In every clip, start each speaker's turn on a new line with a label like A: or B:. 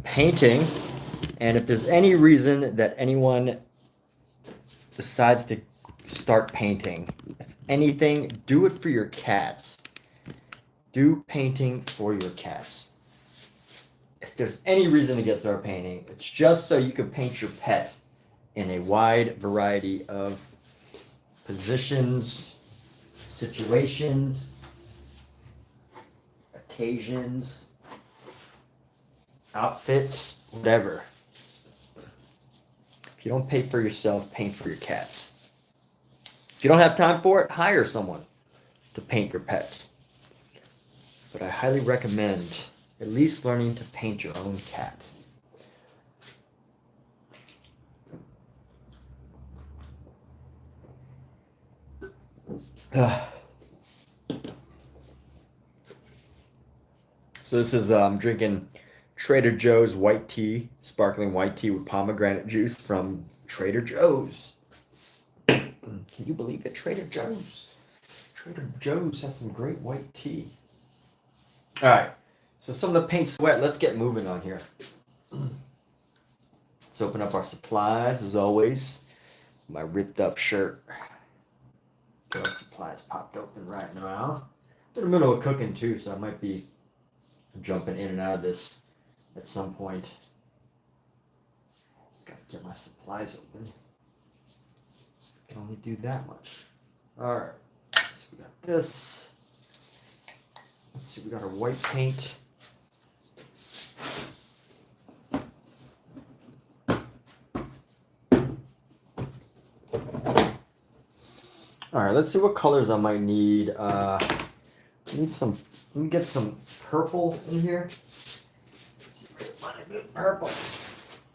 A: painting, and if there's any reason that anyone decides to start painting, if anything, do it for your cats. Do painting for your cats. If there's any reason to get started painting, it's just so you can paint your pet in a wide variety of positions, situations, occasions, outfits, whatever. If you don't paint for yourself, paint for your cats. If you don't have time for it, hire someone to paint your pets. But I highly recommend at least learning to paint your own cat. So this is drinking Trader Joe's white tea, sparkling white tea with pomegranate juice from Trader Joe's. Can you believe it? Trader Joe's. Trader Joe's has some great white tea. All right. So some of the paint's wet. Let's get moving on here. Let's open up our supplies as always. My ripped up shirt. Got our supplies popped open right now. I'm in the middle of cooking too, so I might be jumping in and out of this at some point. Just gotta get my supplies open. I can only do that much. Alright, so we got this. Let's see, we got our white paint. Alright, let's see what colors I might need. I need some, let me get some purple in here. Let's see if I can find a good purple.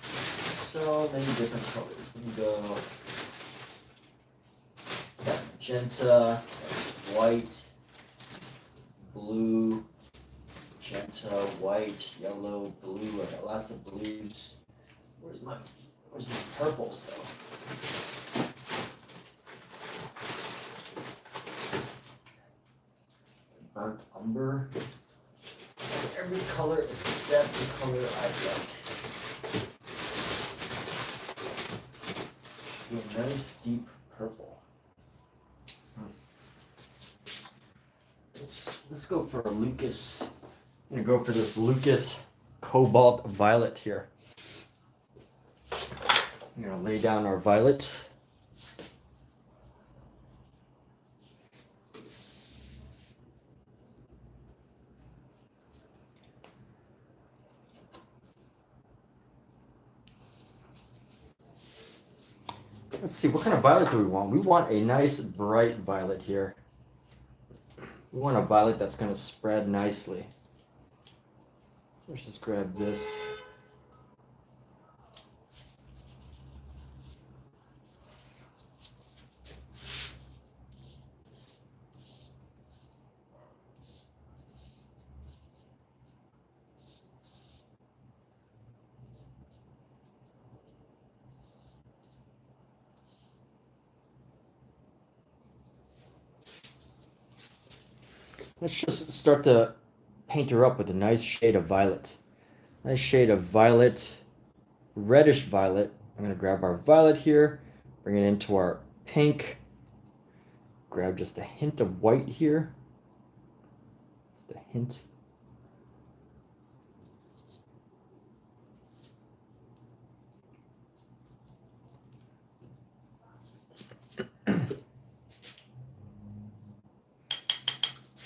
A: So many different colors. Let me go. Got magenta, white, blue, magenta, white, yellow, blue. I got lots of blues. Where's my purple stuff? Burnt umber. Every color except the color I like. A nice deep purple. Let's go for a Lucas. I'm gonna go for this Lucas Cobalt Violet here. I'm gonna lay down our violet. Let's see, what kind of violet do we want? We want a nice bright violet here. We want a violet that's going to spread nicely. So let's just grab this. Let's just start to paint her up with a nice shade of violet. Nice shade of violet, reddish violet. I'm going to grab our violet here, bring it into our pink. Grab just a hint of white here. Just a hint.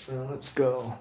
A: So let's go.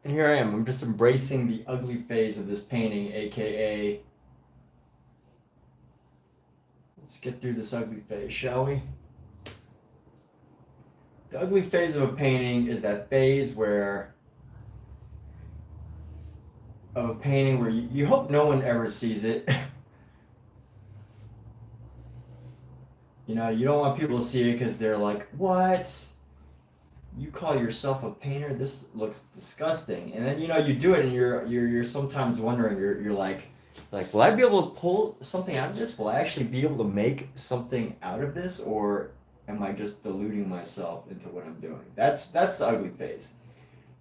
A: And here I am. I'm just embracing the ugly phase of this painting, aka let's get through this ugly phase, shall we? The ugly phase of a painting is that phase where you hope no one ever sees it. You know, you don't want people to see it because they're like, "What? You call yourself a painter? This looks disgusting." And then you do it, and you're sometimes wondering, you're like, will I be able to pull something out of this? Will I actually be able to make something out of this, or am I just deluding myself into what I'm doing? That's the ugly phase.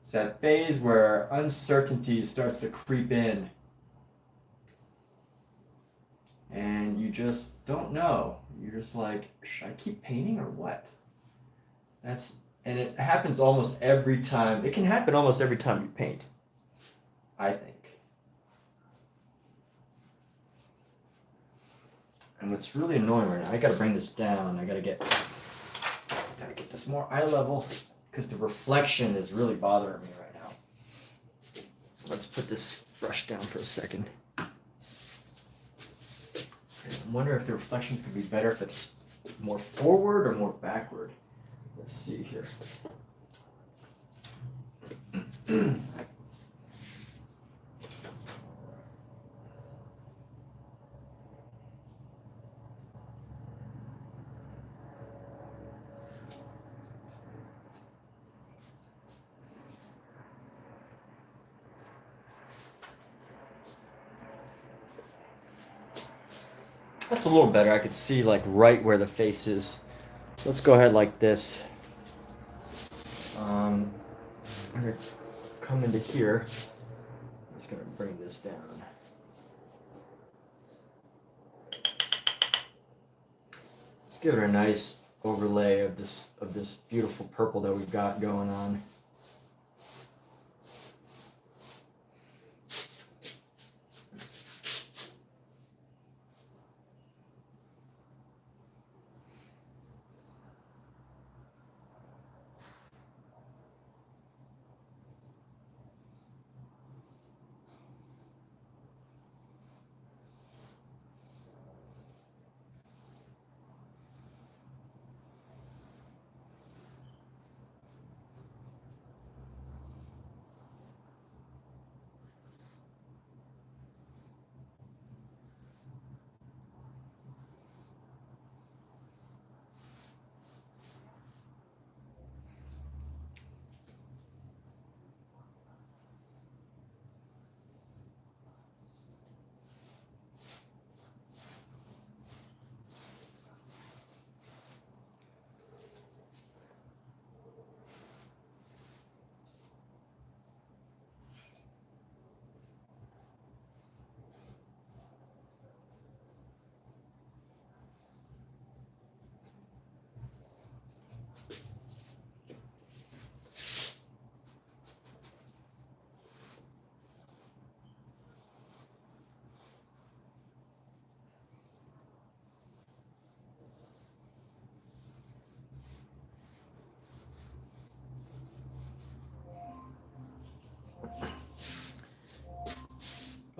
A: It's that phase where uncertainty starts to creep in, and you just don't know. You're just like, should I keep painting or what? That's and it happens almost every time. It can happen almost every time you paint, I think. And what's really annoying right now, I gotta bring this down. I gotta get this more eye level because the reflection is really bothering me right now. Let's put this brush down for a second. I wonder if the reflections could be better if it's more forward or more backward. Let's see here. That's a little better. I could see like right where the face is. Let's go ahead like this. I'm gonna come into here. I'm just gonna bring this down. Let's give it a nice overlay of this beautiful purple that we've got going on.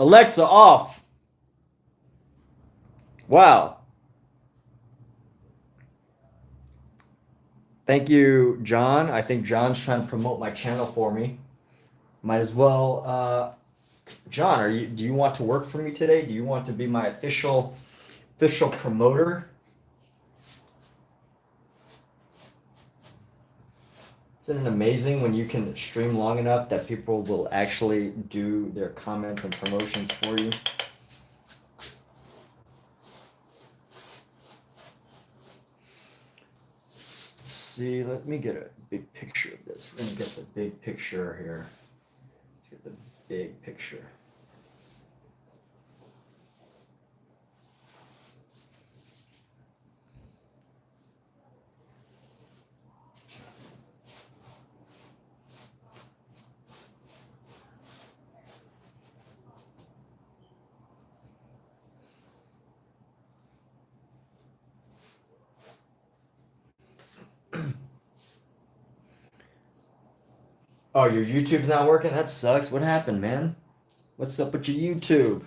A: Alexa, off. Wow. Thank you, John. I think John's trying to promote my channel for me. Might as well. John, do you want to work for me today? Do you want to be my official promoter? Isn't it amazing when you can stream long enough that people will actually do their comments and promotions for you? Let's see, let me get a big picture of this. We're gonna get the big picture here. Let's get the big picture. Oh, your YouTube's not working? That sucks. What happened, man? What's up with your YouTube?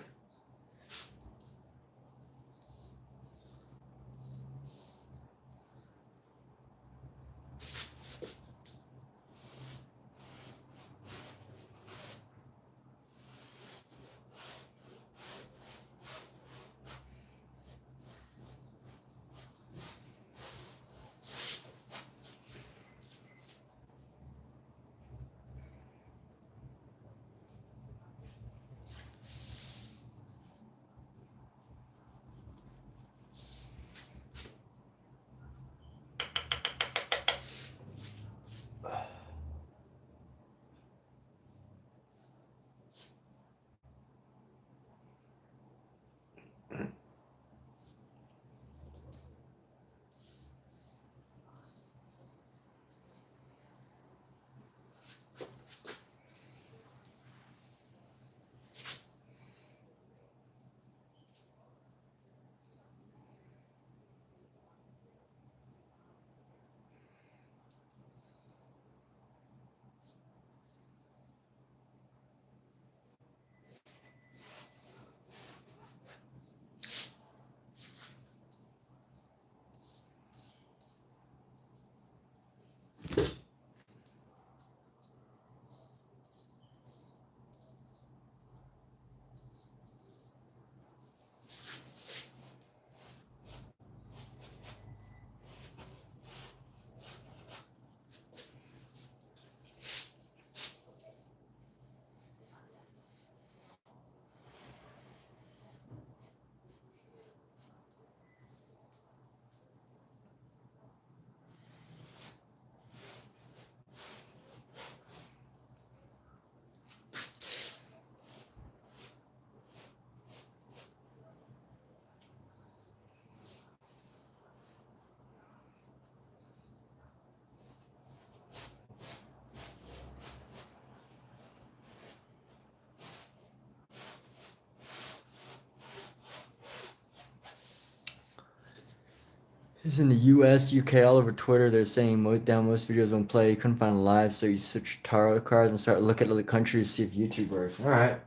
A: He's in the US, UK, all over Twitter. They're saying down most videos won't play. You couldn't find live, so you switch tarot cards and start looking at other countries to see if YouTube works. All right.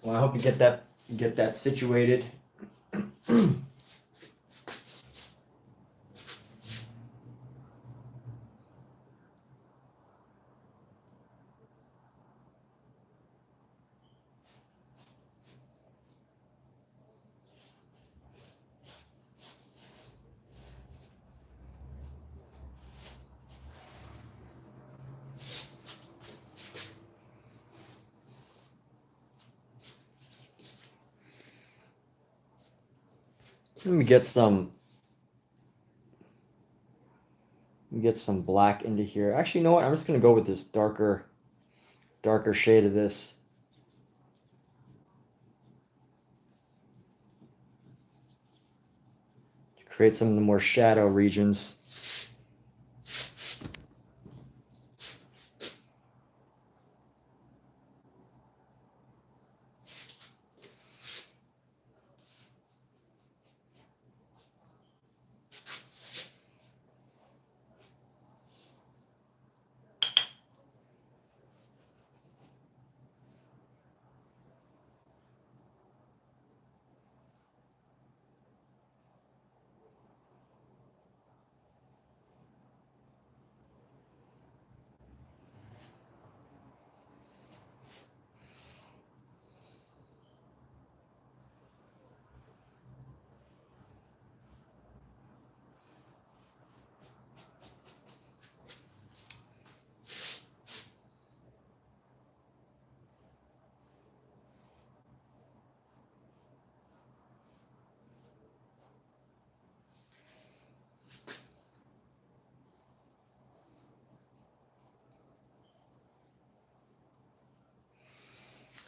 A: Well, I hope you get that situated. Let me get some black into here. Actually, you know what? I'm just gonna go with this darker shade of this. To create some of the more shadow regions.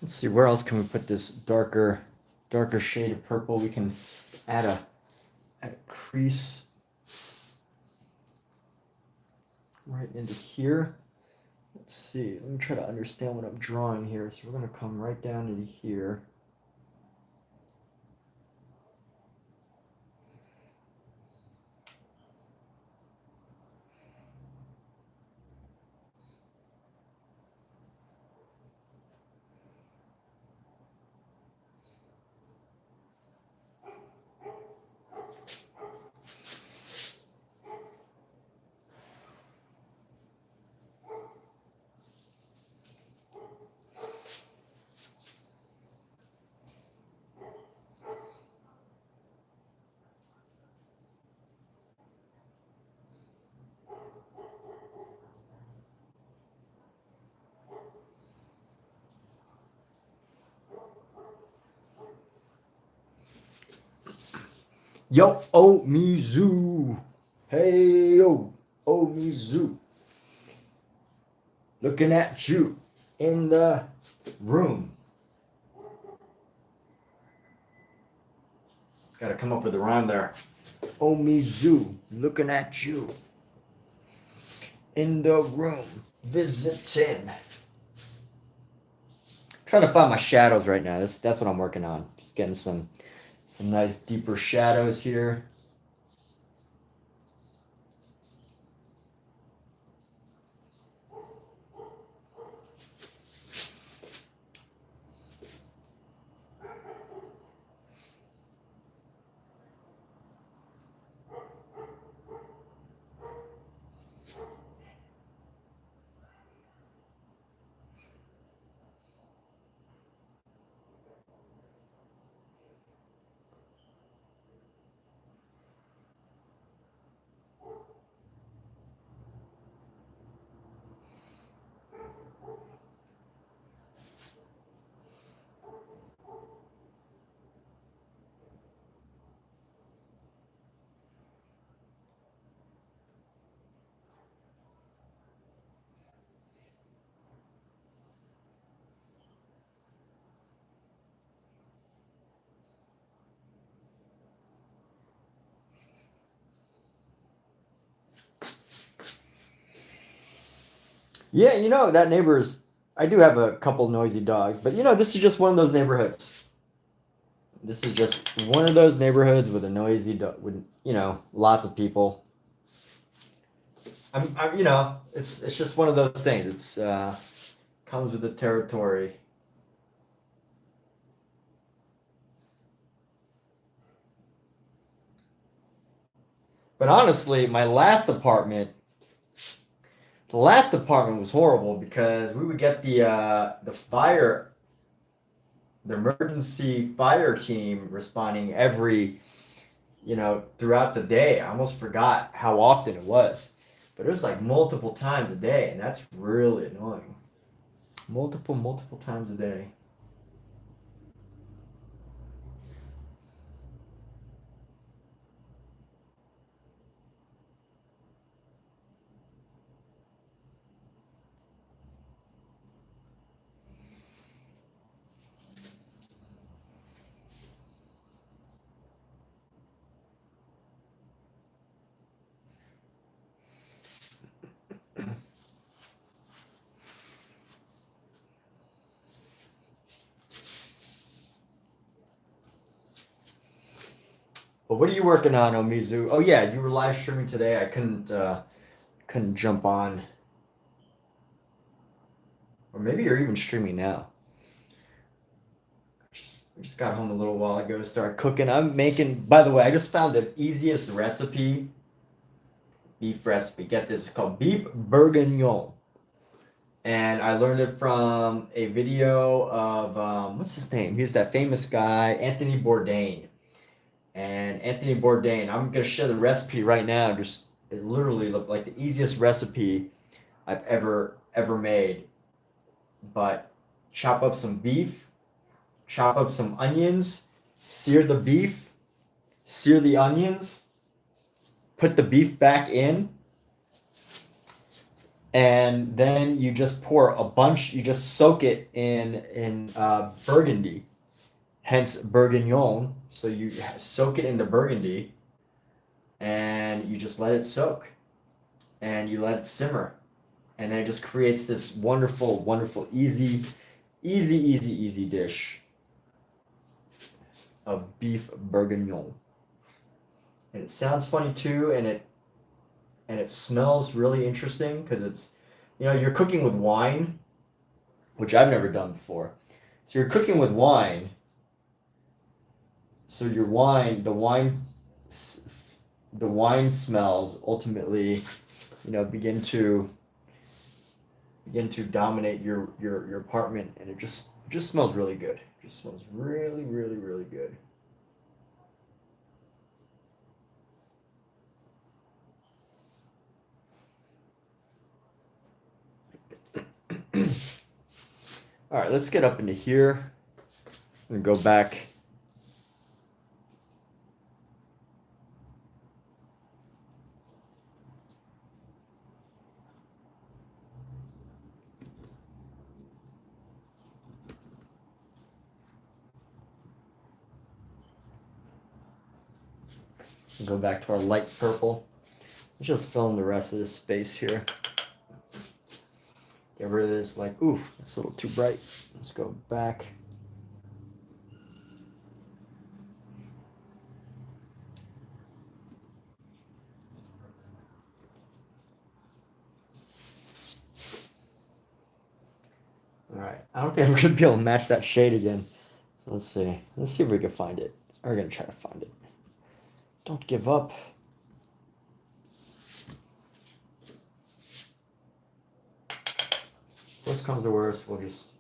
A: Let's see, where else can we put this darker shade of purple? We can add a crease right into here. Let's see, let me try to understand what I'm drawing here. So we're going to come right down into here. Yo, oh me zoo. Hey yo, oh me zoo. Looking at you in the room. Gotta come up with a rhyme there. Oh me zoo, looking at you in the room, visiting. Trying to find my shadows right now. That's what I'm working on. Just getting some nice deeper shadows here. Yeah, that neighbor's. I do have a couple noisy dogs, but this is just one of those neighborhoods. This is just one of those neighborhoods with a noisy dog, with lots of people. you know, it's just one of those things. It's comes with the territory. But honestly, the last apartment was horrible because we would get the emergency fire team responding every, you know, throughout the day. I almost forgot how often it was, but it was like multiple times a day, and that's really annoying. Multiple times a day. But what are you working on, Omizu? Oh yeah, you were live streaming today. I couldn't jump on, or maybe you're even streaming now. Just got home a little while ago. Started cooking. I'm making. By the way, I just found the easiest recipe, beef recipe. Get this, it's called beef bourguignon, and I learned it from a video of what's his name? He's that famous guy, Anthony Bourdain. And Anthony Bourdain, I'm gonna share the recipe right now. Just it literally looked like the easiest recipe I've ever made. But chop up some beef, chop up some onions, sear the beef, sear the onions, put the beef back in, and then you just pour a bunch. You just soak it in burgundy, hence bourguignon. So you soak it into burgundy, and you just let it soak, and you let it simmer, and then it just creates this wonderful, easy dish of beef bourguignon. And it sounds funny too, and it smells really interesting because it's, you know, you're cooking with wine, which I've never done before. So you're cooking with wine. So your wine, the wine smells ultimately, you know, begin to dominate your apartment, and it just smells really good. It just smells really good. All right, let's get up into here and go back. Go back to our light purple. Let's just fill in the rest of this space here. Get rid of this, like, oof, it's a little too bright. Let's go back. All right, I don't think I'm gonna be able to match that shade again. Let's see. Let's see if we can find it. We're gonna try to find it. Don't give up. Worst comes to worst, we'll just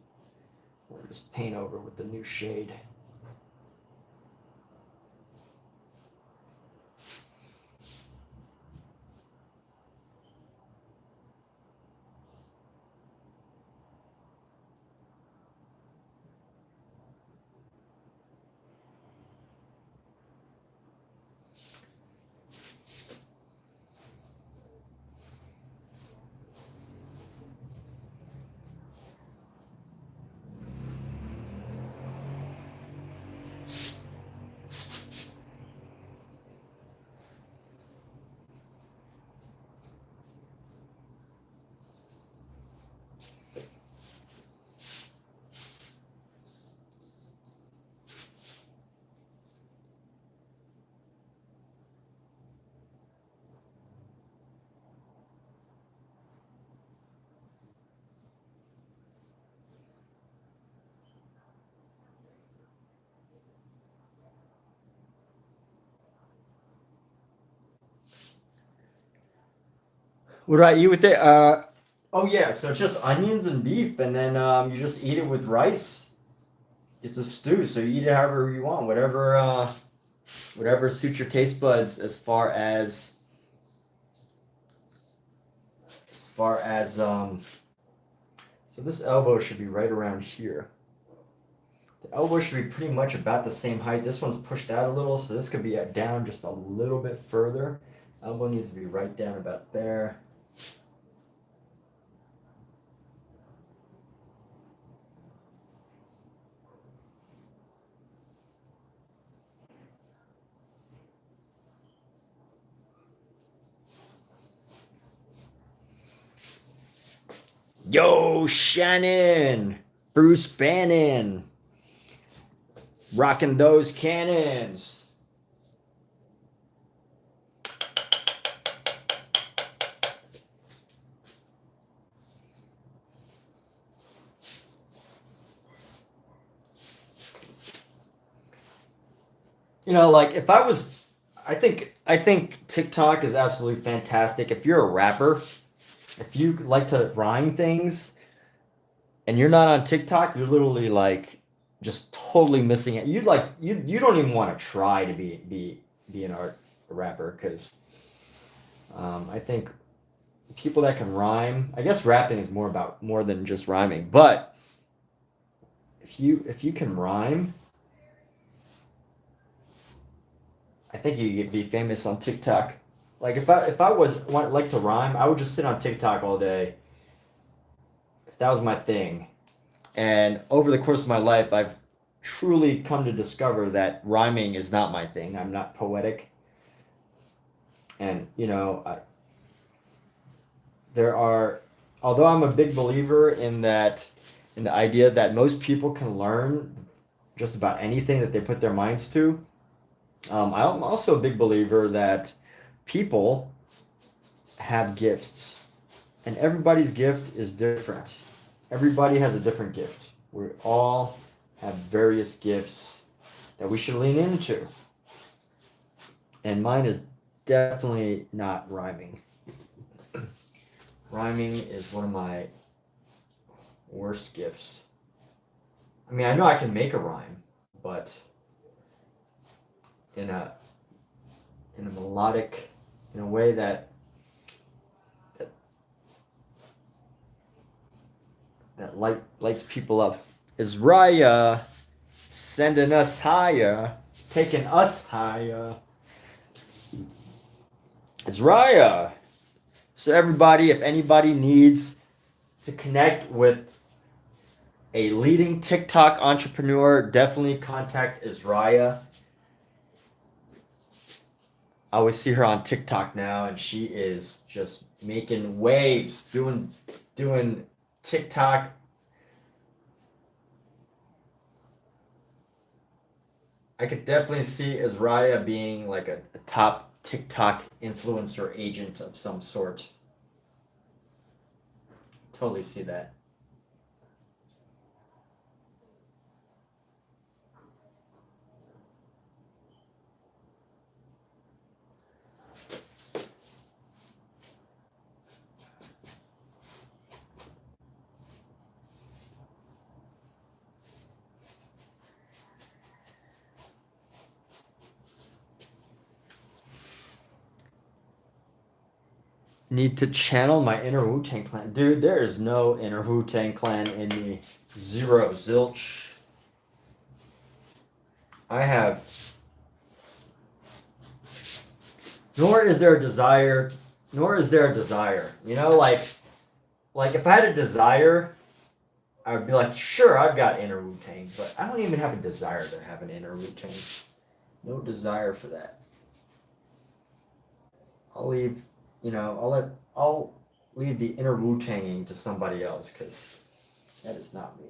A: paint over with the new shade. What do I eat with it? Oh yeah, so it's just onions and beef, and then you just eat it with rice. It's a stew, so you eat it however you want, whatever suits your taste buds. As far as. So this elbow should be right around here. The elbow should be pretty much about the same height. This one's pushed out a little, so this could be down just a little bit further. Elbow needs to be right down about there. Yo, Shannon! Bruce Bannon! Rocking those cannons! Like if I was, I think TikTok is absolutely fantastic. If you're a rapper, if you like to rhyme things, and you're not on TikTok, you're literally like just totally missing it. You don't even want to try to be an art a rapper because I think people that can rhyme. I guess rapping is more than just rhyming, but if you can rhyme, I think you could be famous on TikTok. Like if I like to rhyme, I would just sit on TikTok all day if that was my thing. And over the course of my life, I've truly come to discover that rhyming is not my thing. I'm not poetic. And, there are, although I'm a big believer in the idea that most people can learn just about anything that they put their minds to, I'm also a big believer that people have gifts. And everybody's gift is different. Everybody has a different gift. We all have various gifts that we should lean into. And mine is definitely not rhyming. Rhyming is one of my worst gifts. I mean, I know I can make a rhyme, but in a melodic, in a way that, that lights people up. Is Raya sending us higher, taking us higher? Is Raya. So everybody, if anybody needs to connect with a leading TikTok entrepreneur, definitely contact Israya. I always see her on TikTok now, and she is just making waves, doing TikTok. I could definitely see Israya being like a top TikTok influencer agent of some sort. Totally see that. Need to channel my inner Wu Tang Clan. Dude, there is no inner Wu Tang Clan in me. Zero. Zilch. I have. Nor is there a desire. Nor is there a desire. Like if I had a desire, I would be like, sure, I've got inner Wu Tang, but I don't even have a desire to have an inner Wu Tang. No desire for that. I'll leave, I'll leave the inner Wu Tanging to somebody else because that is not me.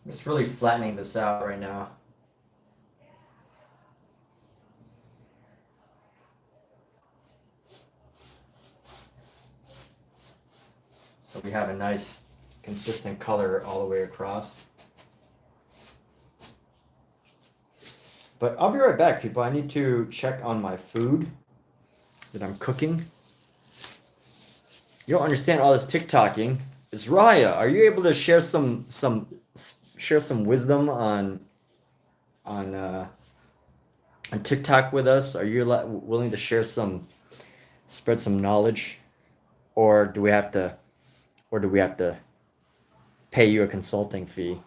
A: I'm just really flattening this out right now. so we have a nice consistent color all the way across. But I'll be right back, people. I need to check on my food that I'm cooking. You don't understand all this TikToking. Raya, are you able to share some wisdom on uh, on TikTok with us? Are you willing to spread some knowledge, or do we have to pay you a consulting fee?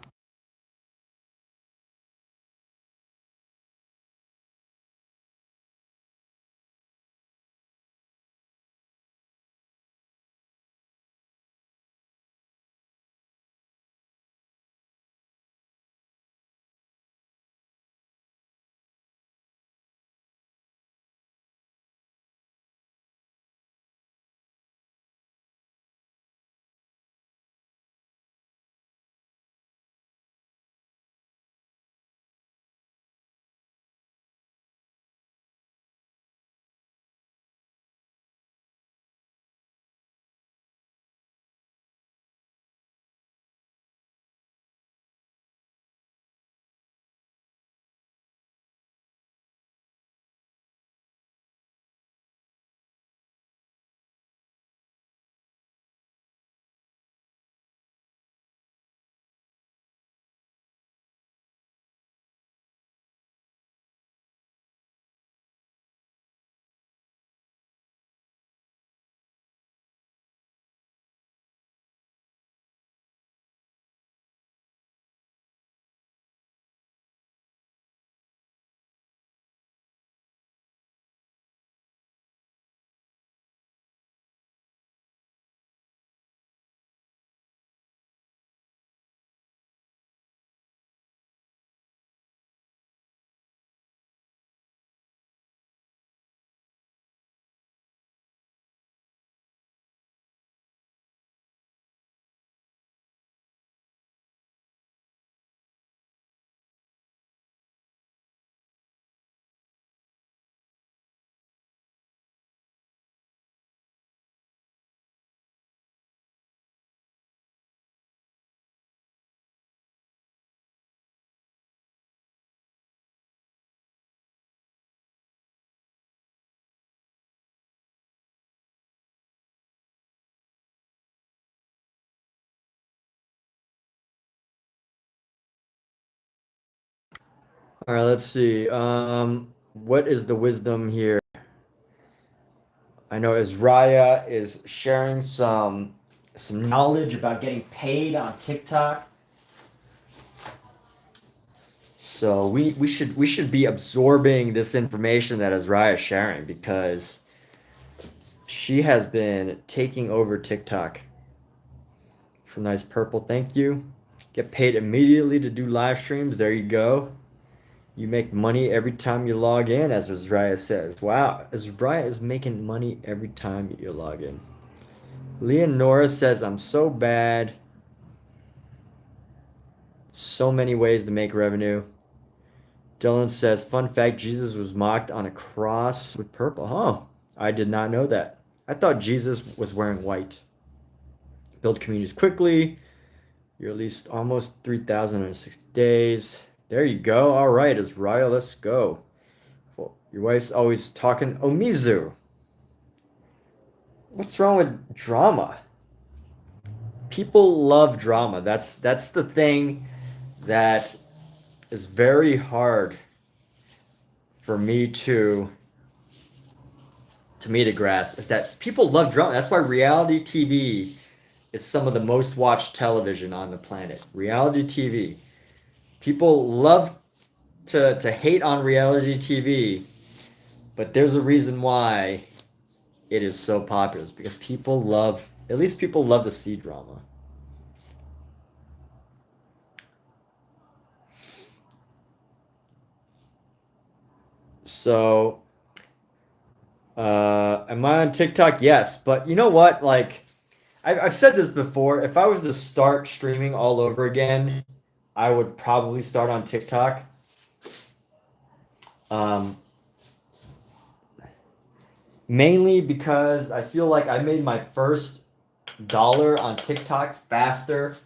A: All right, let's see. What is the wisdom here? I know Raya is sharing some knowledge about getting paid on TikTok. So we should be absorbing this information that Raya is sharing because she has been taking over TikTok. It's a nice purple, thank you. Get paid immediately to do live streams. There you go. You make money every time you log in, as Azraya says. Wow, Azraya is making money every time you log in. Leonora says, I'm so bad. So many ways to make revenue. Dylan says, fun fact, Jesus was mocked on a cross with purple. Huh, I did not know that. I thought Jesus was wearing white. Build communities quickly. You're at least almost 3,060 days. There you go. All right, Azraya, let's go. Well, your wife's always talking Omizu. What's wrong with drama? People love drama. That's the thing that is very hard for me to grasp is that people love drama. That's why reality TV is some of the most watched television on the planet. Reality TV. People love to hate on reality TV, but there's a reason why it is so popular. It's because people love, at least people love to see drama. So, am I on TikTok? Yes, but you know what? Like, I've said this before. If I was to start streaming all over again, I would probably start on TikTok. Um, Mainly because I feel like I made my first dollar on TikTok faster,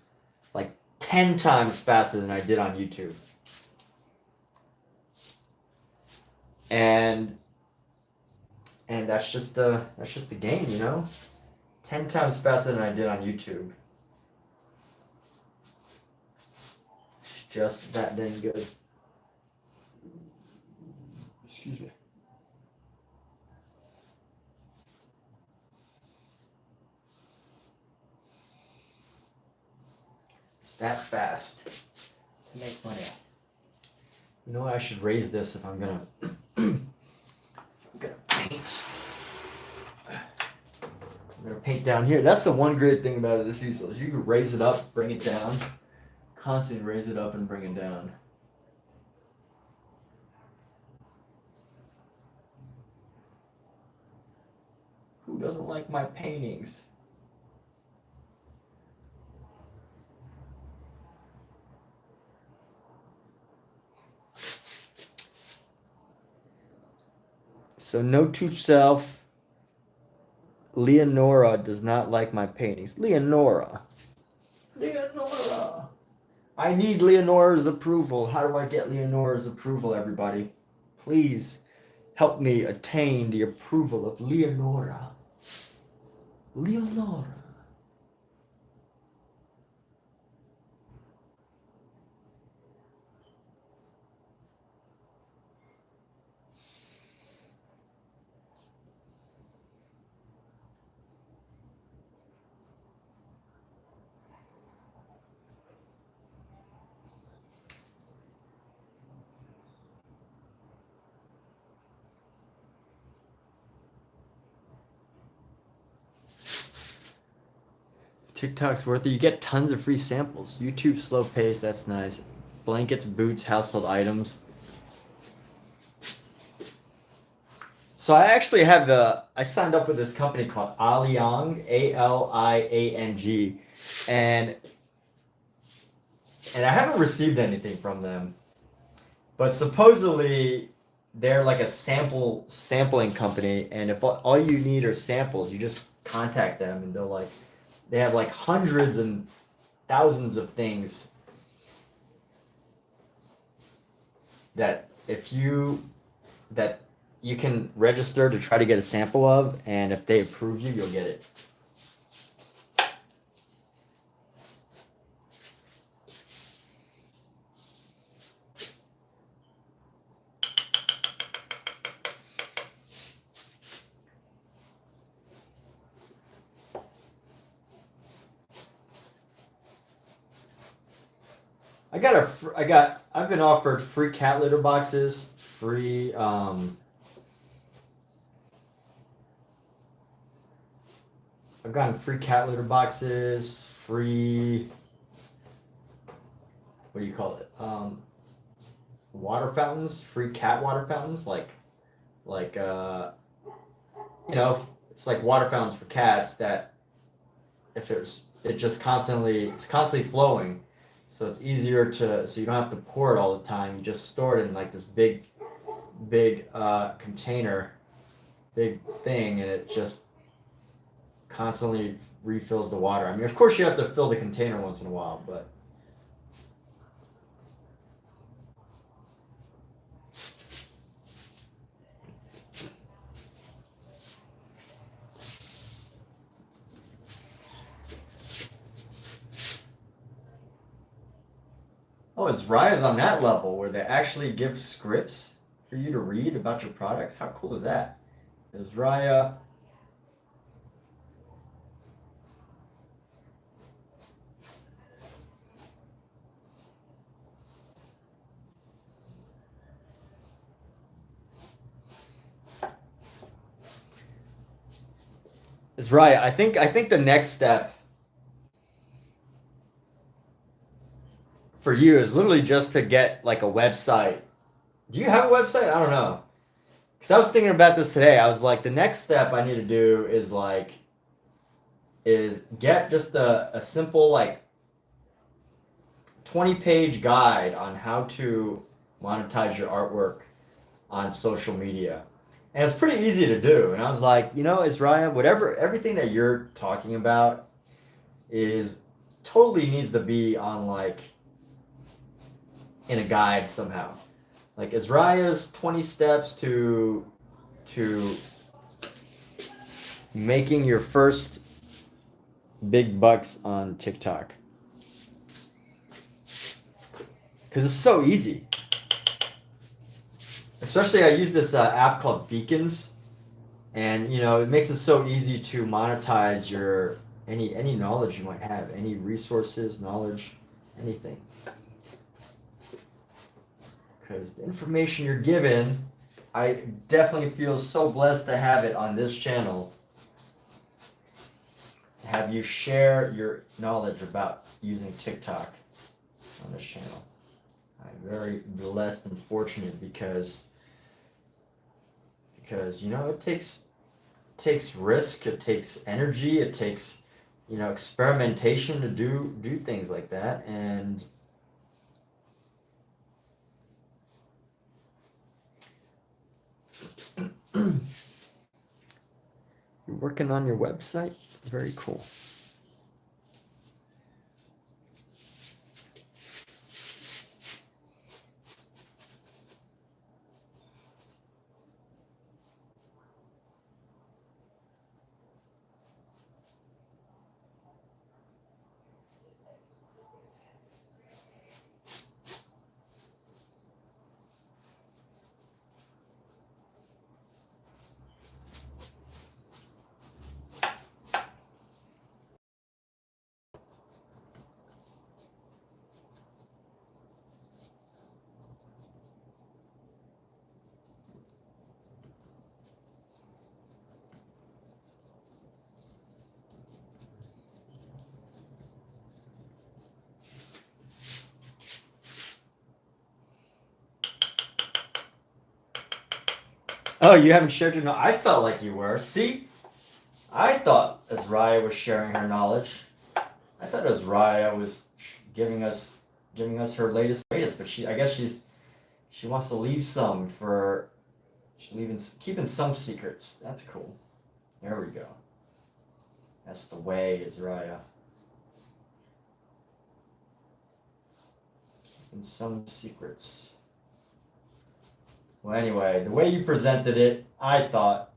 A: like 10 times faster than I did on YouTube. And that's just the game, you know? 10 times faster than I did on YouTube. It's just that dang good. Excuse me. It's that fast to make money. You know what? I should raise this if I'm gonna paint. I'm gonna paint down here. That's the one great thing about this easel is you can raise it up, bring it down, constantly raise it up and bring it down. Who doesn't like my paintings? So note to self, Leonora does not like my paintings. Leonora. I need Leonora's approval. How do I get Leonora's approval, everybody? Please help me attain the approval of Leonora. Leonora. TikTok's worth it. You get tons of free samples. YouTube slow pace, that's nice. Blankets, boots, household items. So I actually have I signed up with this company called Aliang, Aliang, and I haven't received anything from them. But supposedly they're like a sampling company, and if all you need are samples, you just contact them and they have like hundreds and thousands of things that you can register to try to get a sample of, and if they approve you, you'll get it. I've been offered free cat litter boxes, free I've gotten free cat litter boxes, free what do you call it? Water fountains, free cat water fountains, it's like water fountains for cats that it's constantly flowing. So it's easier so you don't have to pour it all the time. You just store it in like this big container, big thing, and it just constantly refills the water. I mean, of course you have to fill the container once in a while, but oh, it's Raya's on that level where they actually give scripts for you to read about your products. How cool is that? Is Raya It's right. I think the next step for you is literally just to get like a website. Do you have a website? I don't know. Because I was thinking about this today. I was like, the next step I need to do is get just a simple like 20-page guide on how to monetize your artwork on social media. And it's pretty easy to do. And I was like, Israel, everything that you're talking about is totally needs to be on like in a guide somehow. Like Azraya's 20 steps to making your first big bucks on TikTok. Because it's so easy. Especially I use this app called Beacons, and you know it makes it so easy to monetize your any knowledge you might have, any resources, knowledge, anything. Because the information you're given, I definitely feel so blessed to have it on this channel. Have you share your knowledge about using TikTok on this channel. I'm very blessed and fortunate because you know it takes risk, it takes energy, it takes you know experimentation to do things like that, and you're working on your website. Very cool. Oh, you haven't shared your knowledge? I felt like you were. See? I thought Azraya was sharing her knowledge. I thought Azraya was giving us her latest, but I guess she wants to leave some for she's keeping some secrets. That's cool. There we go. That's the way, Azraya. Keeping some secrets. Well, anyway, the way you presented it, I felt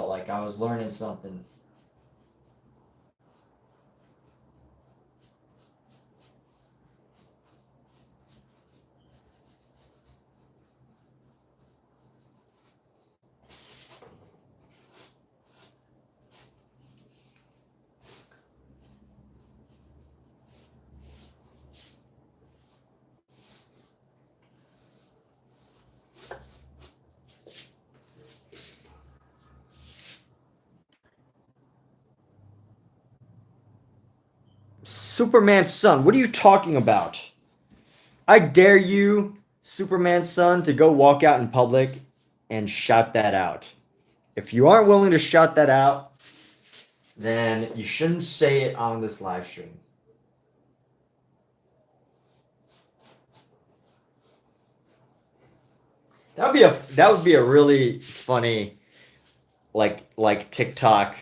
A: like I was learning something. Superman's son, what are you talking about? I dare you, Superman's son, to go walk out in public and shout that out. If you aren't willing to shout that out, then you shouldn't say it on this live stream. That would be a really funny like TikTok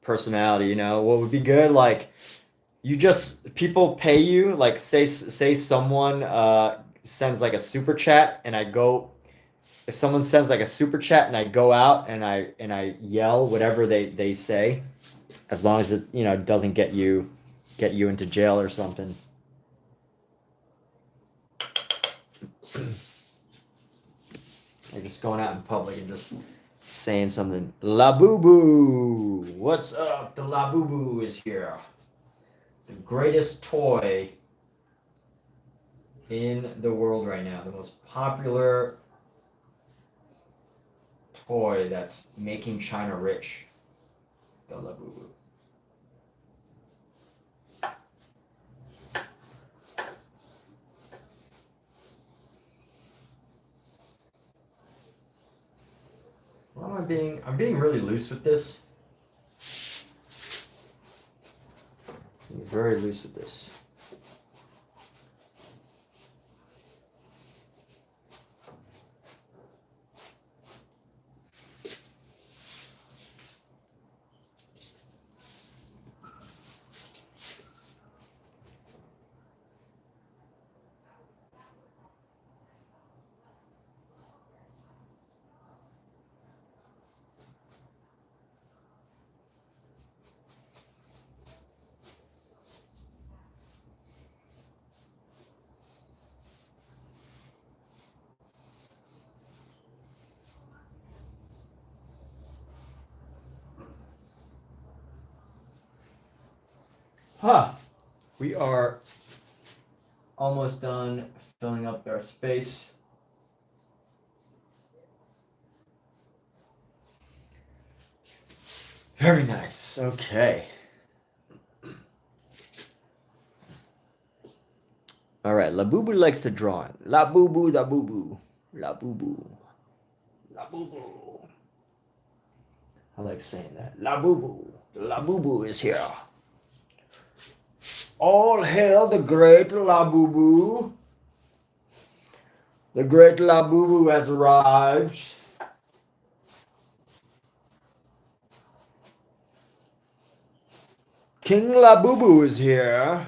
A: personality, you know? What would be good like you just people pay you like say someone sends like a super chat and I go if someone sends like a super chat and I go out and I yell whatever they say as long as it you know doesn't get you into jail or something. You're just going out in public and just saying something. La Boo Boo, what's up? The La Boo Boo is here. The greatest toy in the world right now. The most popular toy that's making China rich. The La Boo Boo. Well, I'm being really loose with this. I'm very loose with this. Huh. We are almost done filling up our space. Very nice. Okay. All right. La Boo Boo likes to draw. La Boo Boo, da Boo Boo. La Boo Boo. La Boo Boo. I like saying that. La Boo Boo. La Boo Boo is here. All hail the great La Boo Boo. The great La Boo Boo has arrived. King La Boo Boo is here.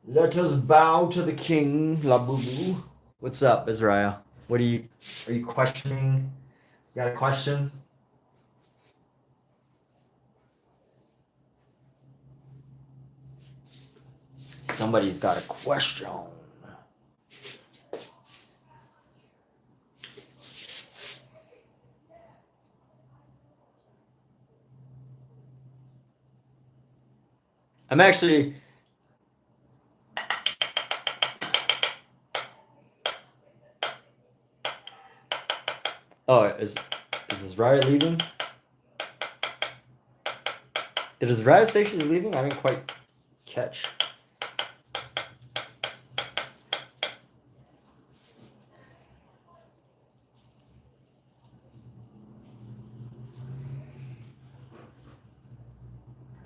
A: Let us bow to the king, La Boo Boo. What's up, Israel? Are you questioning? You got a question? Somebody's got a question. I'm actually. Oh, is Israel leaving? Did Israel say she's leaving? I didn't quite catch.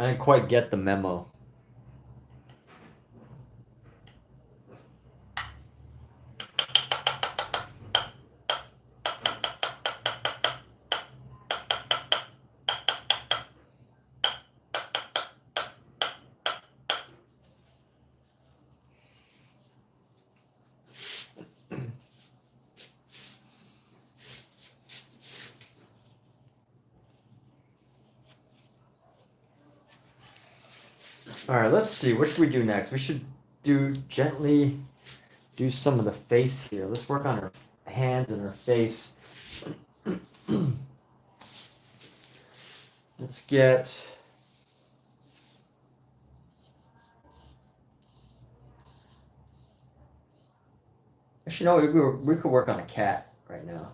A: I didn't quite get the memo. All right, let's see. What should we do next? We should gently do some of the face here. Let's work on her hands and her face. Let's get. Actually, no, we could work on a cat right now.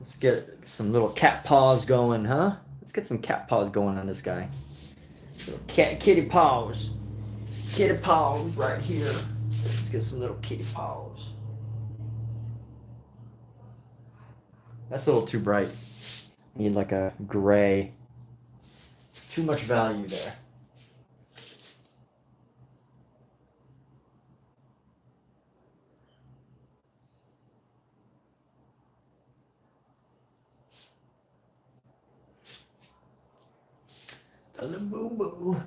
A: Let's get some little cat paws going, huh? Let's get some cat paws going on this guy. Little kitty paws. Kitty paws right here. Let's get some little kitty paws. That's a little too bright. Need like a gray. Too much value there. The boo boo.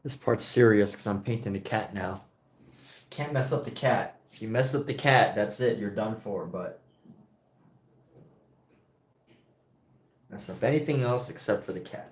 A: This part's serious because I'm painting the cat now. Can't mess up the cat. If you mess up the cat, that's it. You're done for. But mess up anything else except for the cat.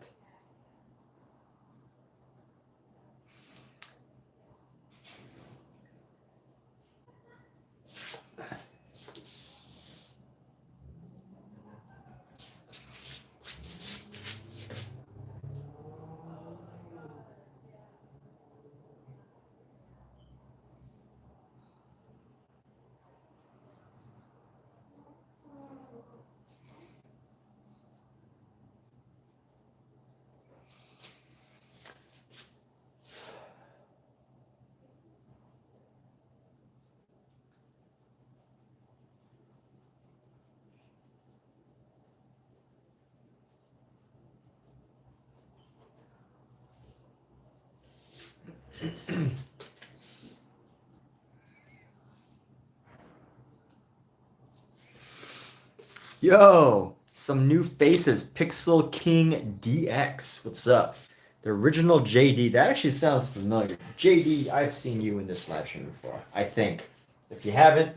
A: Yo, some new faces. Pixel King DX. What's up? The original JD. That actually sounds familiar. JD, I've seen you in this live stream before, I think. If you haven't,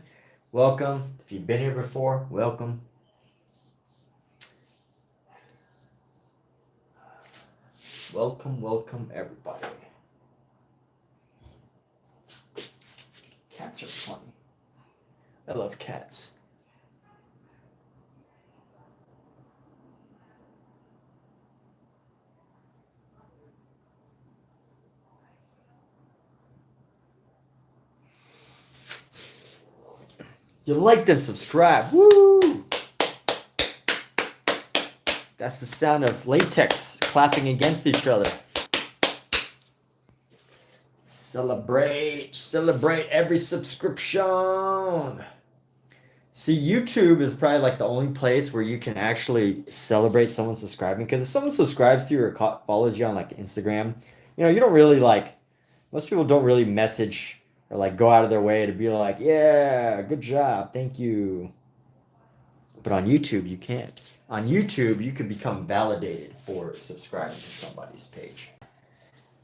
A: welcome. If you've been here before, welcome. Welcome, everybody. Cats are funny. I love cats. You liked and subscribed. Woo! That's the sound of latex clapping against each other. Celebrate every subscription. See, YouTube is probably like the only place where you can actually celebrate someone subscribing. Because if someone subscribes to you or follows you on like Instagram, you don't really like, most people don't really message or like go out of their way to be like, yeah, good job, thank you. But on YouTube, you can't. On YouTube, you can become validated for subscribing to somebody's page.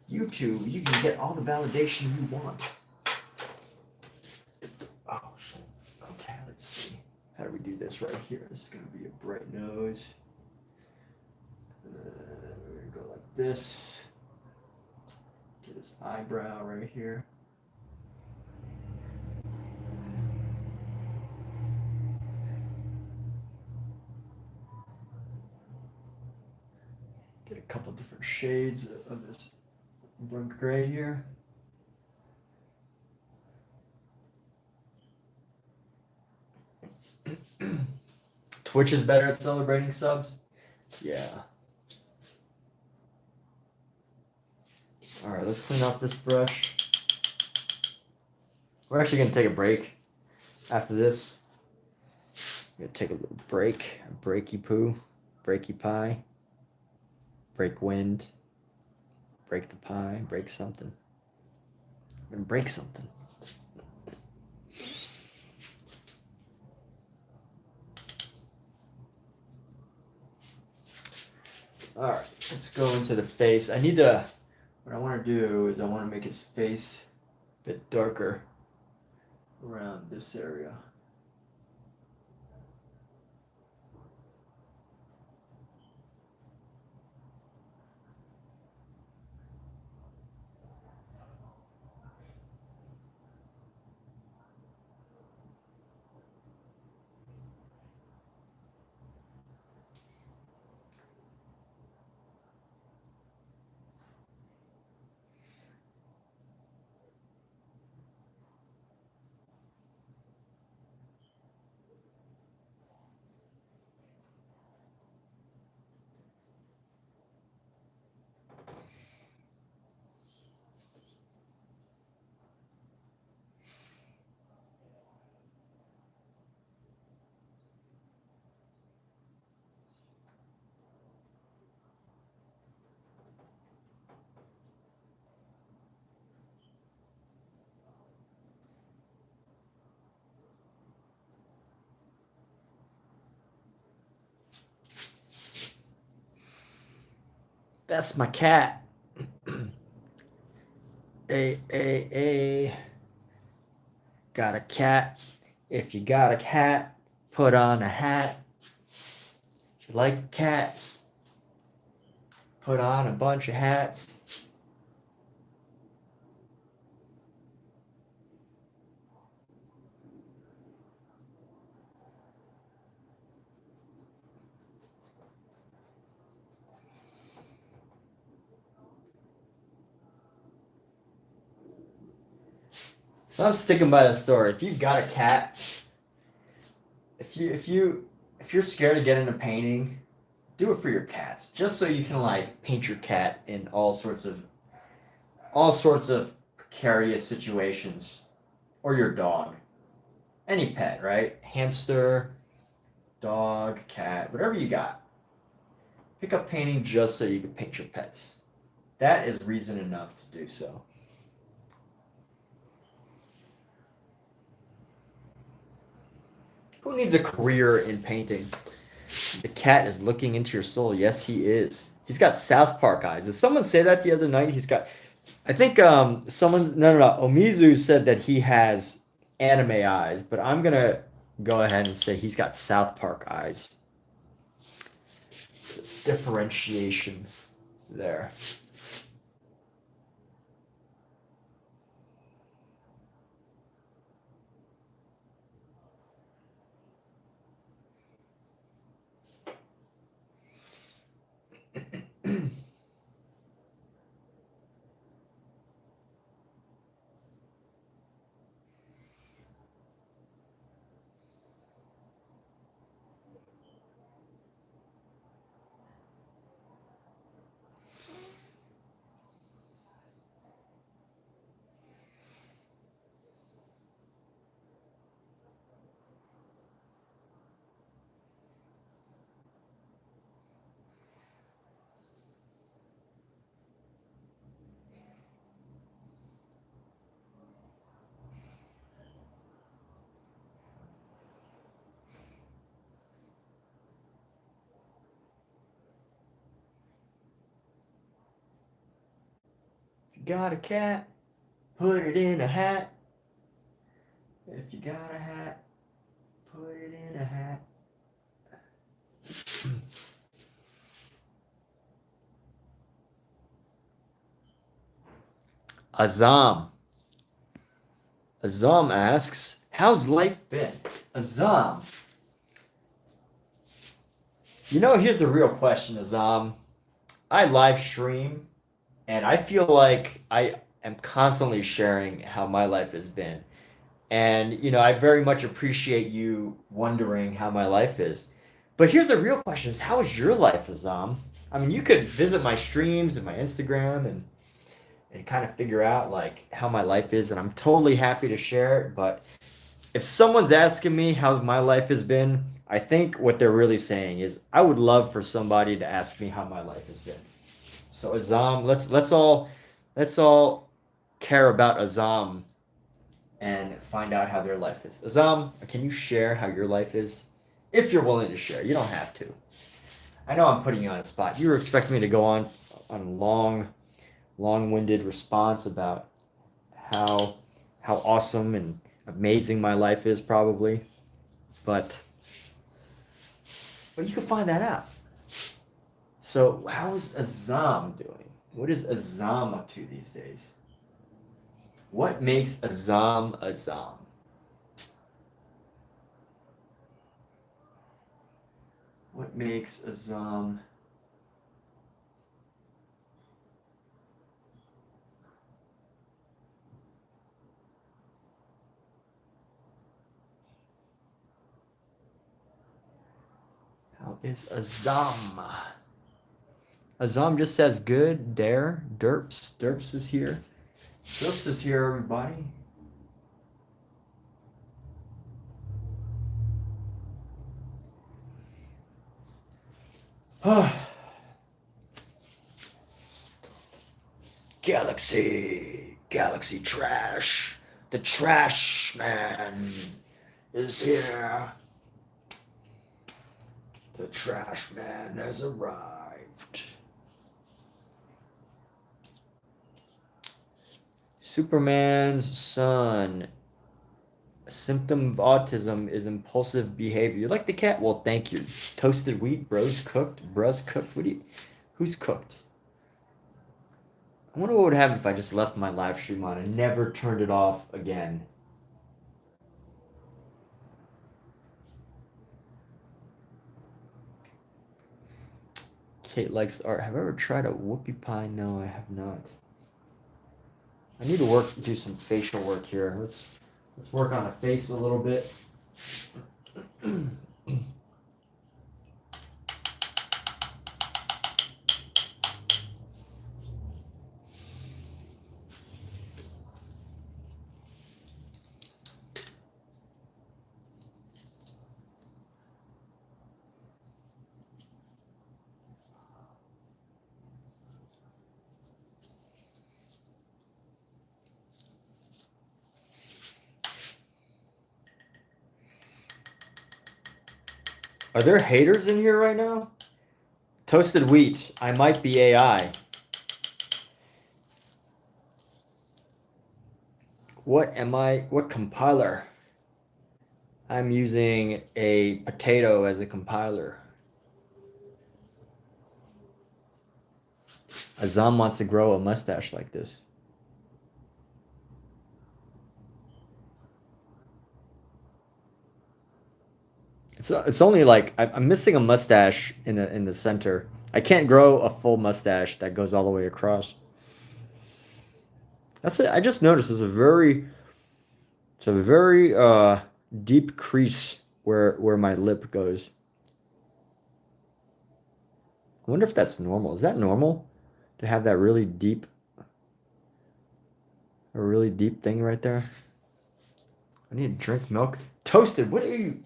A: YouTube, you can get all the validation you want. Oh, shit. Okay, let's see. How do we do this right here? This is going to be a bright nose. We're going to go like this. Get his eyebrow right here. Get a couple different shades of this burnt gray here. Twitch is better at celebrating subs? Yeah. All right, let's clean off this brush. We're actually going to take a break after this. We're going to take a little break. A breaky poo, breaky pie, break wind, break the pie, break something. We're going to break something. All right, let's go into the face. What I want to do is I want to make his face a bit darker around this area. That's my cat. A. Got a cat. If you got a cat, put on a hat. If you like cats, put on a bunch of hats. So I'm sticking by the story. If you've got a cat, if you're scared to get into painting, do it for your cats. Just so you can like paint your cat in all sorts of precarious situations. Or your dog. Any pet, right? Hamster, dog, cat, whatever you got. Pick up painting just so you can paint your pets. That is reason enough to do so. Who needs a career in painting? The cat is looking into your soul. Yes, he is. He's got South Park eyes. Did someone say that the other night? He's got. I think someone. No, no, no. Omizu said that he has anime eyes, but I'm gonna go ahead and say he's got South Park eyes. Differentiation there. If you got a cat, put it in a hat. If you got a hat, put it in a hat. Azam. Azam asks, how's life been? Azam. You know, here's the real question, Azam. I live stream and I feel like I am constantly sharing how my life has been. And, you know, I very much appreciate you wondering how my life is. But here's the real question is how is your life, Azam? I mean, you could visit my streams and my Instagram and kind of figure out like how my life is, and I'm totally happy to share it. But if someone's asking me how my life has been, I think what they're really saying is I would love for somebody to ask me how my life has been. So Azam, let's all care about Azam and find out how their life is. Azam, can you share how your life is? If you're willing to share, you don't have to. I know I'm putting you on a spot. You were expecting me to go on a long-winded response about how awesome and amazing my life is, probably, but you can find that out. So, how is Azam doing? What is Azam up to these days? What makes Azam Azam? What makes Azam? How is Azam? Azam just says good, dare, derps. Derps is here. Derps is here, everybody. Galaxy trash. The trash man is here. The trash man has arrived. Superman's son. A symptom of autism is impulsive behavior. You like the cat? Well, thank you. Toasted wheat, bros cooked, brus cooked. Who's cooked? I wonder what would happen if I just left my live stream on and never turned it off again. Kate likes art. Have I ever tried a whoopie pie? No, I have not. I need to do some facial work here. Let's work on a face a little bit. Are there haters in here right now? Toasted wheat. I might be AI. What am I? What compiler? I'm using a potato as a compiler. Azam wants to grow a mustache like this. It's only like I'm missing a mustache in the center. I can't grow a full mustache that goes all the way across. That's it. I just noticed it's a very deep crease where my lip goes. I wonder if that's normal. Is that normal to have that a really deep thing right there? I need to drink milk. Toasted. What are you?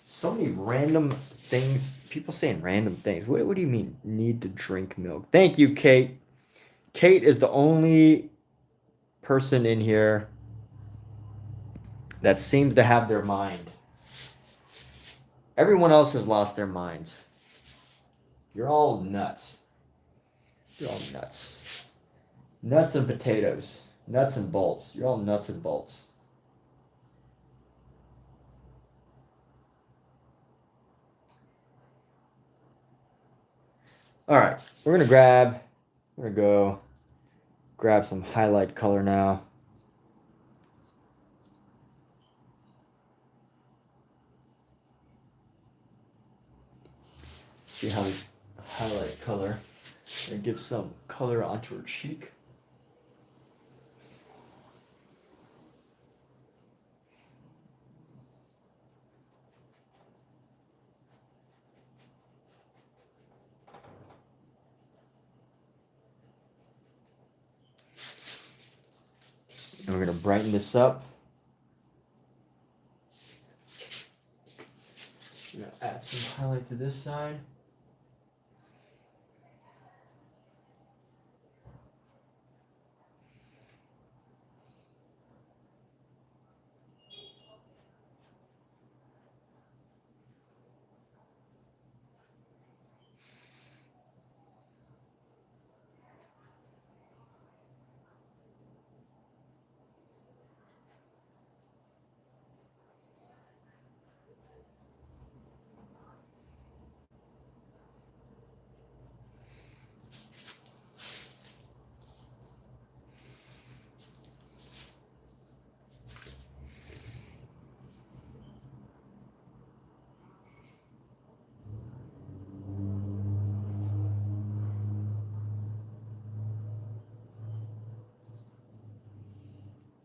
A: So many random things. People saying random things. What do you mean need to drink milk? Thank you, Kate. Kate is the only person in here that seems to have their mind. Everyone else has lost their minds. You're all nuts. You're all nuts. Nuts and potatoes. Nuts and bolts. You're all nuts and bolts. All right, we're gonna go grab some highlight color now. See how this highlight color and give some color onto her cheek. And we're gonna brighten this up. We're gonna add some highlight to this side.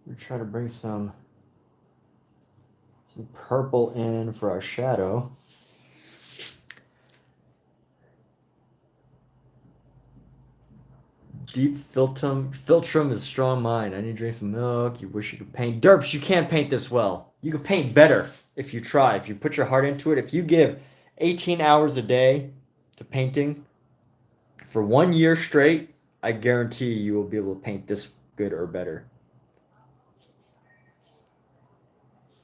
A: We try to bring some purple in for our shadow. Deep philtrum is strong mind. I need to drink some milk. You wish you could paint. Derps, you can't paint this well. You can paint better if you try, if you put your heart into it. If you give 18 hours a day to painting for 1 year straight, I guarantee you will be able to paint this good or better.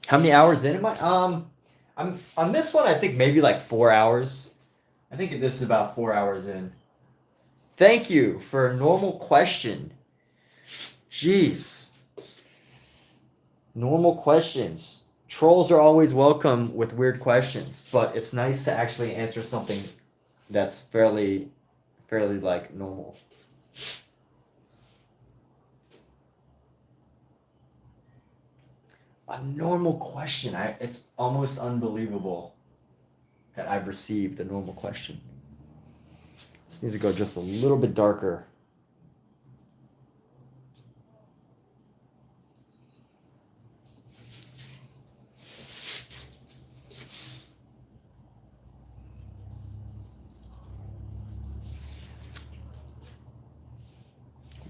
A: How many hours in am I? I'm on this one. I think maybe like 4 hours. I think this is about 4 hours in. Thank you for a normal question. Jeez. Normal questions. Trolls are always welcome with weird questions, but it's nice to actually answer something that's fairly like normal. A normal question. It's almost unbelievable that I've received a normal question. This needs to go just a little bit darker.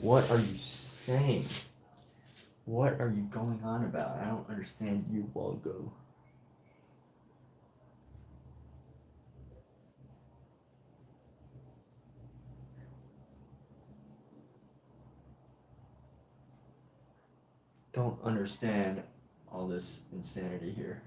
A: What are you saying? What are you going on about? I don't understand you, Walgo. Don't understand all this insanity here.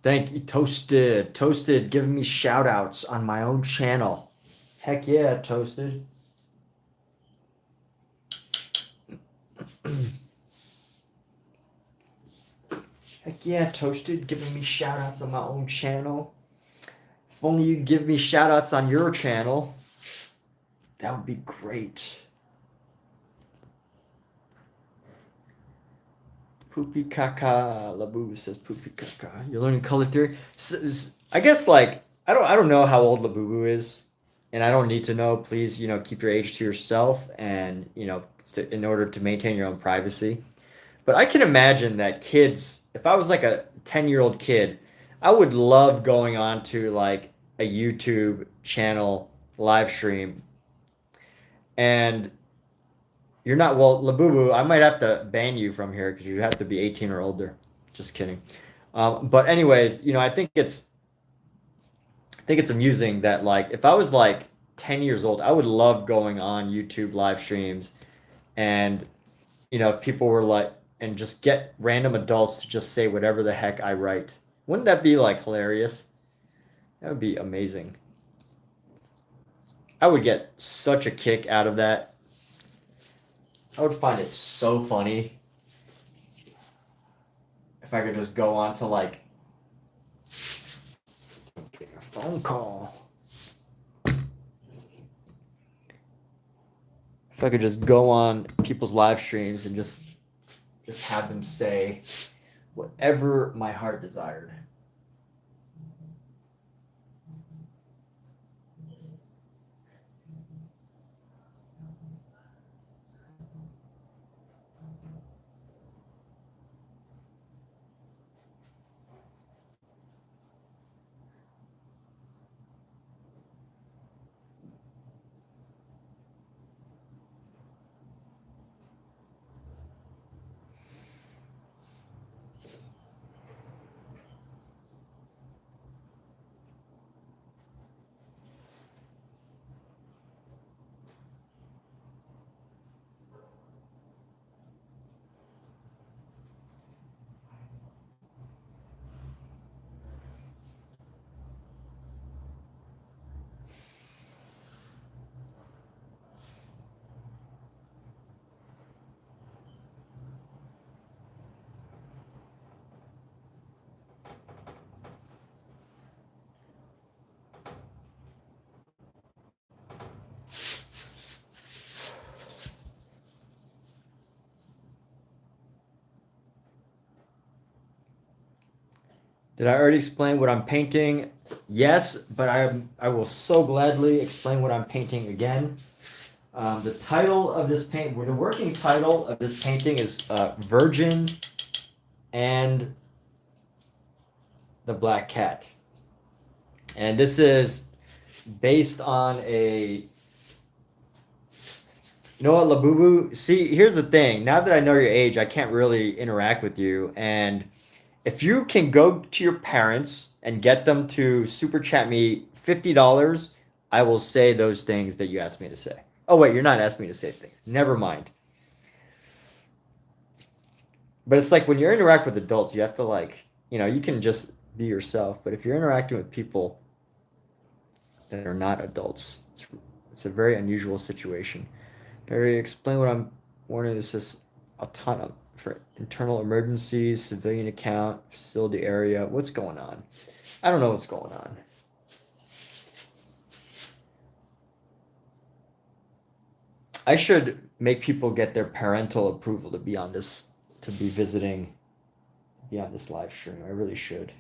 A: Thank you, Toasted. Toasted giving me shout outs on my own channel. Heck yeah, Toasted. Heck yeah, Toasted giving me shout outs on my own channel. If only you give me shout outs on your channel, that would be great. Poopy caca. Labu says poopy caca. You're learning color theory. I guess like I don't know how old Labubu is, and I don't need to know. Please, keep your age to yourself, and in order to maintain your own privacy. But I can imagine that kids, if I was like a 10-year-old kid, I would love going on to like a YouTube channel live stream. And you're not, well, Labubu, I might have to ban you from here because you have to be 18 or older. Just kidding. But anyways, I think it's amusing that like if I was like 10 years old, I would love going on YouTube live streams and if people were like, and just get random adults to just say whatever the heck I write. Wouldn't that be like hilarious? That would be amazing. I would get such a kick out of that. I would find it so funny if I could just go on to like get a phone call. If I could just go on people's live streams and just have them say whatever my heart desired. Did I already explain what I'm painting? Yes, but I will so gladly explain what I'm painting again. The title of this the working title of this painting is Virgin and the Black Cat. And this is based on you know what, Labubu? See, here's the thing. Now that I know your age, I can't really interact with you. And if you can go to your parents and get them to super chat me $50, I will say those things that you asked me to say. Oh, wait, you're not asking me to say things. Never mind. But it's like when you interact with adults, you have to like, you can just be yourself. But if you're interacting with people that are not adults, it's a very unusual situation. I already explain what I'm warning. This is autonomous for internal emergencies, civilian account, facility area. What's going on? I don't know what's going on. I should make people get their parental approval to be on this, to be visiting, be on this live stream. I really should.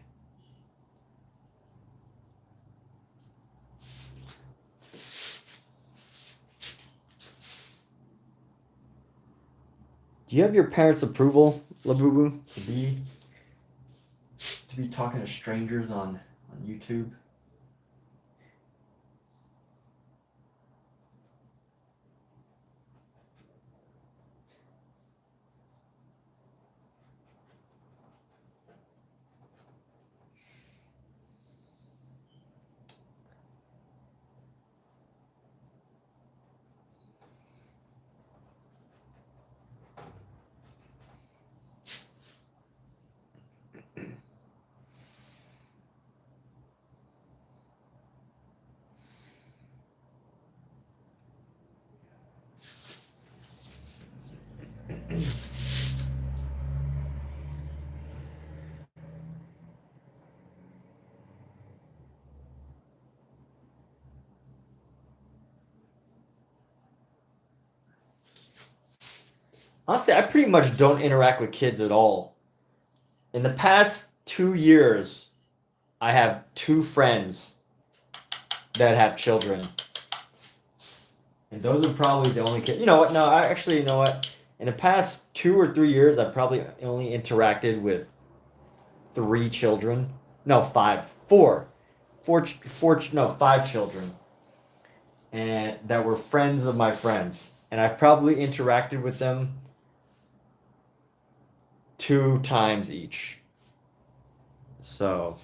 A: Do you have your parents' approval, Labubu, to be talking to strangers on YouTube? Honestly, I pretty much don't interact with kids at all. In the past 2 years, I have two friends that have children. And those are probably the only kids. You know what? No, I actually, you know what? In the past 2 or 3 years, I've probably only interacted with three children. No, five. No, five children. And that were friends of my friends. And I've probably interacted with them two times each. So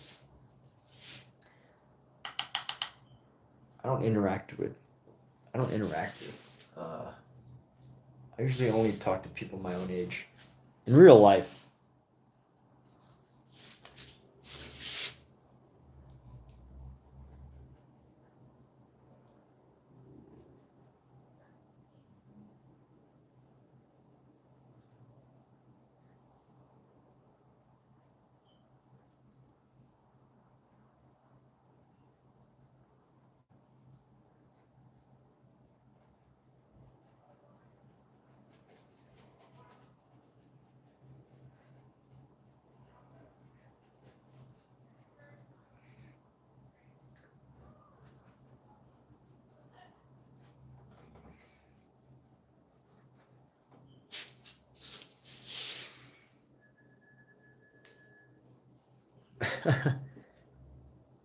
A: I don't interact with I don't interact with I usually only talk to people my own age. In real life.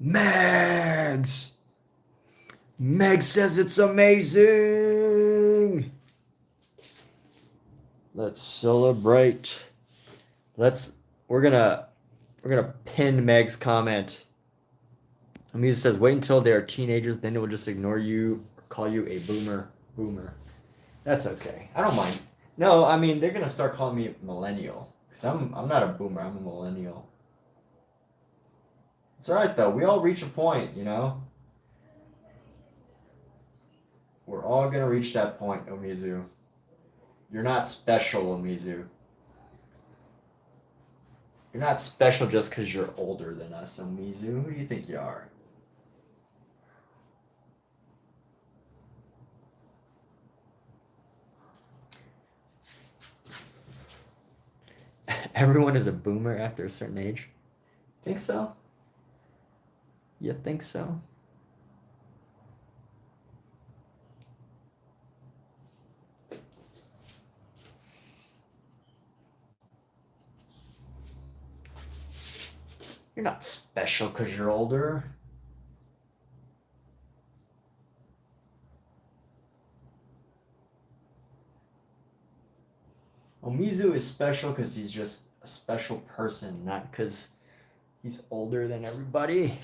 A: Megs! Meg says it's amazing. Let's celebrate. Let's we're gonna pin Meg's comment. Amisa says, wait until they are teenagers, then it will just ignore you or call you a boomer. Boomer. That's okay. I don't mind. No, I mean they're gonna start calling me millennial. Because I'm not a boomer, I'm a millennial. It's alright though. We all reach a point, you know? We're all gonna reach that point, Omizu. You're not special, Omizu. You're not special just because you're older than us, Omizu. Who do you think you are? Everyone is a boomer after a certain age. Think so? You think so? You're not special because you're older. Omizu is special because he's just a special person, not because he's older than everybody.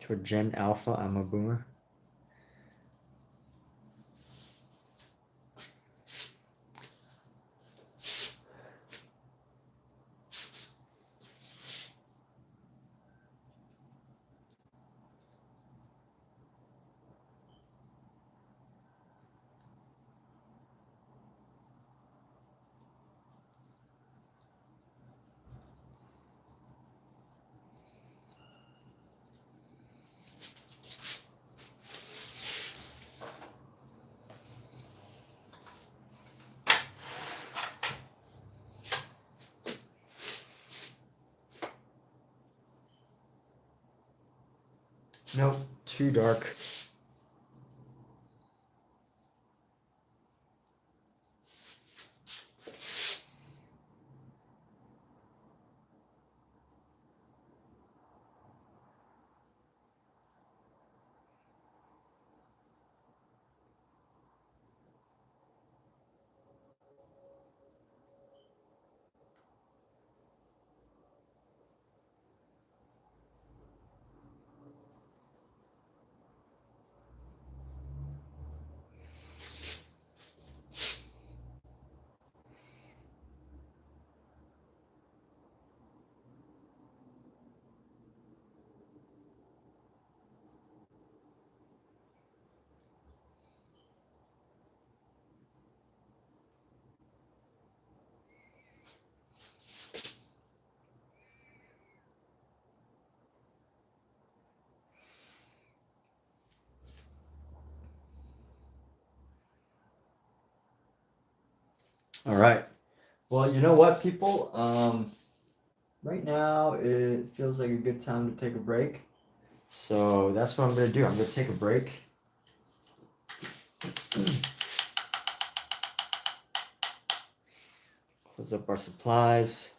A: To a Gen Alpha, I'm a boomer. Nope, too dark. All right. Well, you know what, people? Right now it feels like a good time to take a break. So that's what I'm gonna do. I'm gonna take a break. Close up our supplies.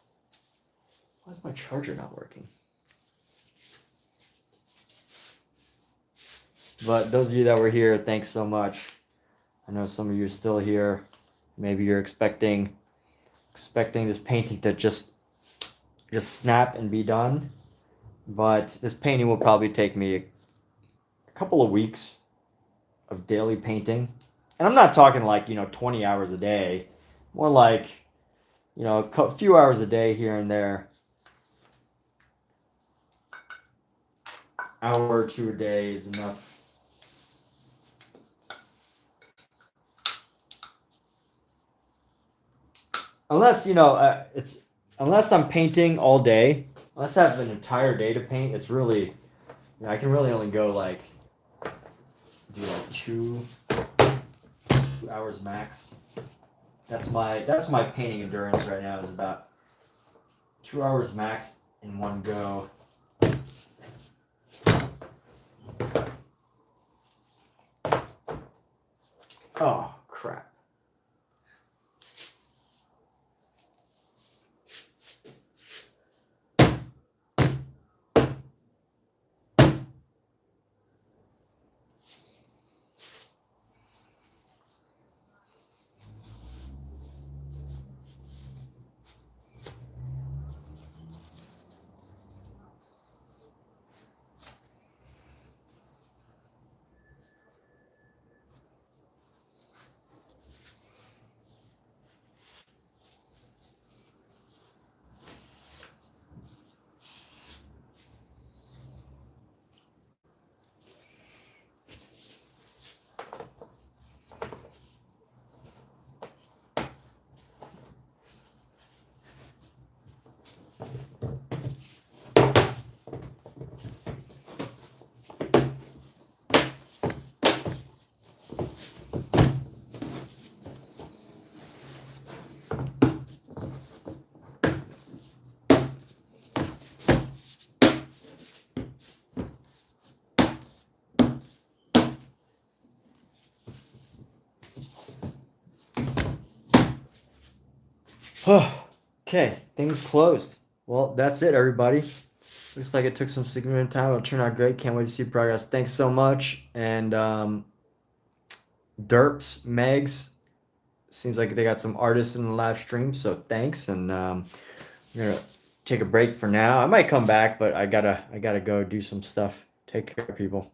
A: Why is my charger not working? But those of you that were here, thanks so much. I know some of you are still here. Maybe you're expecting this painting to just snap and be done. But this painting will probably take me a couple of weeks of daily painting. And I'm not talking like, 20 hours a day. More like, a few hours a day here and there. Hour or two a day is enough. Unless, unless I'm painting all day, unless I have an entire day to paint, it's really, I can really only go like, do like 2 hours max. That's my painting endurance right now, is about 2 hours max in one go. Oh, crap. Okay, things closed. Well, that's it, everybody. Looks like it took some significant time. It'll turn out great. Can't wait to see progress. Thanks so much. And Derps, Megs, seems like they got some artists in the live stream, so thanks. And I'm gonna take a break for now. I might come back, but I gotta go do some stuff. Take care, people.